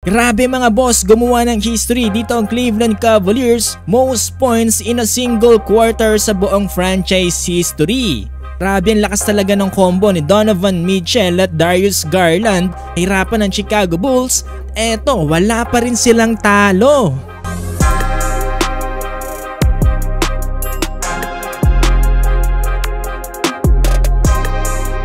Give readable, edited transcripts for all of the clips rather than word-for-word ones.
Grabe mga boss, gumawa ng history dito ang Cleveland Cavaliers, most points in a single quarter sa buong franchise history. Grabe ang lakas talaga ng combo ni Donovan Mitchell at Darius Garland. Hirapan ng Chicago Bulls, eto wala pa rin silang talo.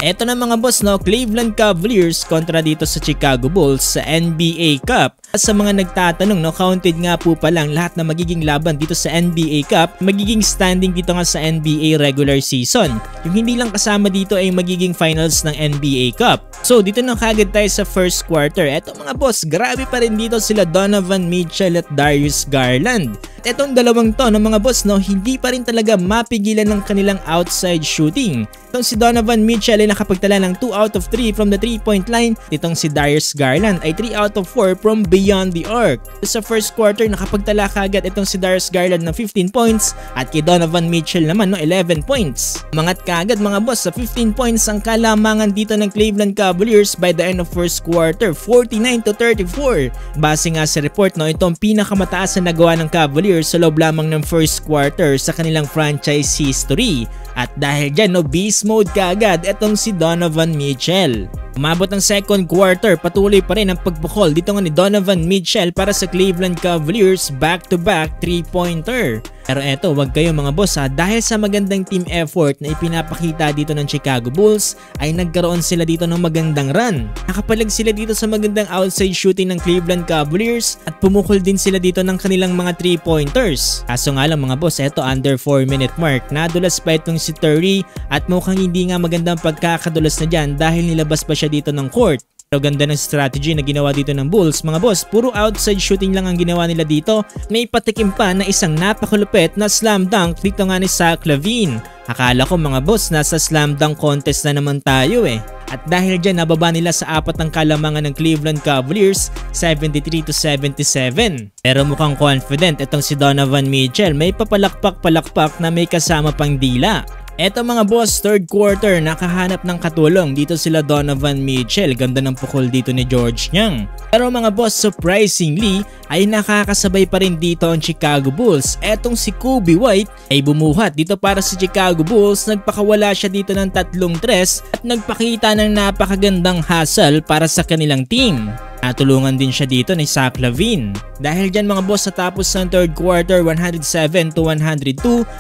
Eto na mga boss, no, Cleveland Cavaliers kontra dito sa Chicago Bulls sa NBA Cup. Sa mga nagtatanong, no, counted nga po pa lang lahat na magiging laban dito sa NBA Cup, magiging standing dito nga sa NBA regular season. Yung hindi lang kasama dito ay magiging finals ng NBA Cup. So dito na kagad tayo sa first quarter. Eto mga boss, grabe pa rin dito sila Donovan Mitchell at Darius Garland. At etong dalawang to, no, mga boss, no, hindi pa rin talaga mapigilan ng kanilang outside shooting. Itong si Donovan Mitchell ay nakapagtala ng 2 out of 3 from the 3-point line. Itong si Darius Garland ay 3 out of 4 from beyond the arc. Sa first quarter, nakapagtala kagad itong si Darius Garland ng 15 points at kay Donovan Mitchell naman, no, 11 points. Mangat kagad mga boss, sa 15 points ang kalamangan dito ng Cleveland Cavaliers by the end of first quarter, 49-34. Base nga sa report, no, itong pinakamataas na nagawa ng Cavaliers sa loob lamang ng first quarter sa kanilang franchise history. At dahil dyan, no, beast mode kaagad itong si Donovan Mitchell. Umabot ang second quarter, patuloy pa rin ang pagbukol dito nga ni Donovan Mitchell para sa Cleveland Cavaliers, back-to-back 3-pointer. Pero eto, wag kayo mga boss ha, dahil sa magandang team effort na ipinapakita dito ng Chicago Bulls ay nagkaroon sila dito ng magandang run. Nakapalag sila dito sa magandang outside shooting ng Cleveland Cavaliers at pumukol din sila dito ng kanilang mga 3-pointers. Kaso nga lang mga boss, eto under 4-minute mark, nadulas pa itong si Terry at mukhang hindi nga magandang pagkakadulas na dyan dahil nilabas pa siya dito ng court. Pero ganda ng strategy na ginawa dito ng Bulls mga boss, puro outside shooting lang ang ginawa nila dito. May patikim pa na isang napakalupit na slam dunk dito nga ni Zach LaVine. Akala ko mga boss, nasa slam dunk contest na naman tayo eh. At dahil dyan, nababa nila sa apat ng kalamangan ng Cleveland Cavaliers, 73-77. Pero mukhang confident itong si Donovan Mitchell, may papalakpak-palakpak na may kasama pang dila. Eto mga boss, third quarter, nakahanap ng katulong dito sila Donovan Mitchell. Ganda ng pukol dito ni George Niang. Pero mga boss, surprisingly ay nakakasabay pa rin dito ang Chicago Bulls. Etong si Coby White ay bumuhat dito para sa Chicago Bulls. Nagpakawala siya dito ng 3 tres at nagpakita ng napakagandang hustle para sa kanilang team. Natulungan din siya dito ni Zach LaVine. Dahil dyan mga boss, sa tapos ng third quarter, 107-102,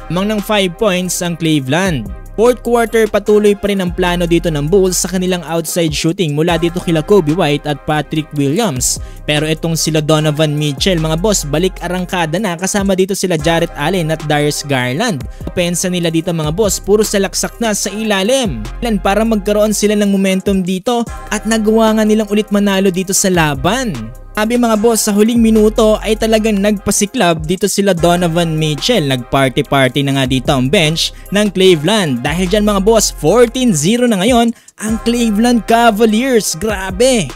amang ng 5 points ang Cleveland. Fourth quarter, patuloy pa rin ang plano dito ng Bulls sa kanilang outside shooting mula dito kila Coby White at Patrick Williams. Pero itong sila Donovan Mitchell mga boss, balik arangkada na, kasama dito sila Jarrett Allen at Darius Garland. Pensa nila dito mga boss, puro salaksak na sa ilalim. Para magkaroon sila ng momentum dito at nagawa nga nilang ulit manalo dito sa laban. Sabi mga boss, sa huling minuto ay talagang nagpasiklab dito sila Donovan Mitchell. Nagparty-party na nga dito ang bench ng Cleveland. Dahil dyan mga boss, 14-0 na ngayon ang Cleveland Cavaliers. Grabe!